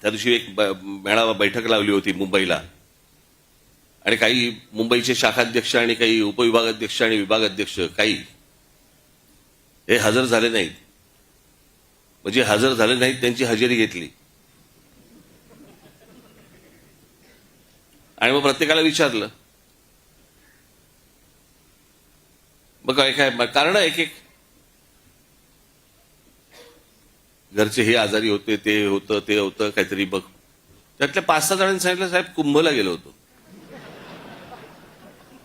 त्या दिवशी एक मेळावा बैठक लावली होती मुंबईला, आणि काही मुंबईचे शाखाध्यक्ष आणि काही उपविभागाध्यक्ष आणि विभागाध्यक्ष काही हे हजर झाले नाहीत. म्हणजे हजर झाले नाहीत, त्यांची हजेरी घेतली आणि मग प्रत्येकाला विचारलं. मग काय काय कारण एक एक घरचे हे आजारी होते, ते होतं, ते होतं काहीतरी. बघ त्यातल्या 5-6 जणांनी सांगितलं, साहेब कुंभला गेलो होतो.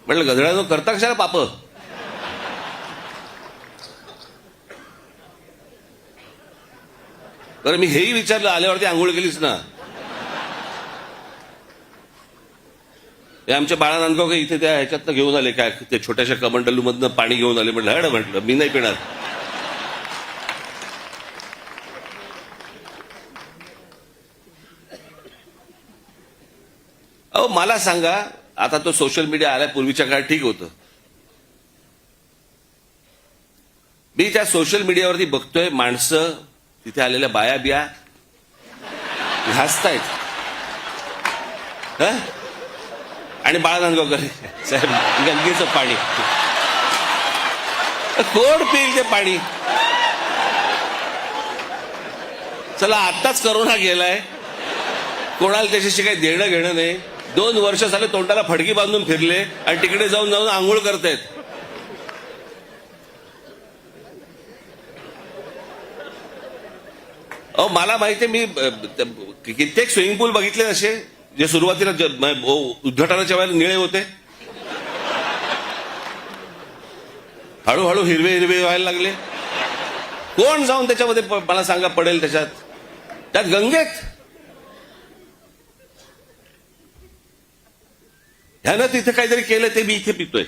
म्हटलं गधड्यानो करता कशाला पाप. बरं मी हेही विचारलं, आल्यावरती आंघोळ केलीस ना. हे आमच्या बाळा नांदगाव इथे त्या ह्याच्यातनं घेऊन आले काय, ते छोट्याशा कमंडलू मधनं पाणी घेऊन आले. म्हटलं हड, म्हटलं मी नाही पिणार. अहो मला सांगा, आता तो सोशल मीडिया आल्या, पूर्वीच्या काळात ठीक होतं. मी त्या सोशल मीडियावरती बघतोय माणसं, तिथे आलेल्या बाया बिया हसतायत. आणि बाळा नांदगावकर साहेब गंगेचं पाणी कोण पिईल ते पाणी. चला आत्ताच करोना गेलाय, कोणाला त्याच्याशी काही देणं घेणं नाही. 2 वर्ष झाले तोंडाला फडकी बांधून फिरले आणि तिकडे जाऊन जाऊन आंघोळ करतायत. अहो मला माहितीये, मी कित्येक स्विमिंग पूल बघितले असे जे सुरुवातीला उद्घाटनाच्या वेळेला निळे होते, हळूहळू हिरवे हिरवे व्हायला लागले. कोण जाऊन त्याच्यामध्ये मला सांगा पडेल त्यात गंगेत. ह्यानं तिथे काहीतरी केलं ते मी इथे पितोय.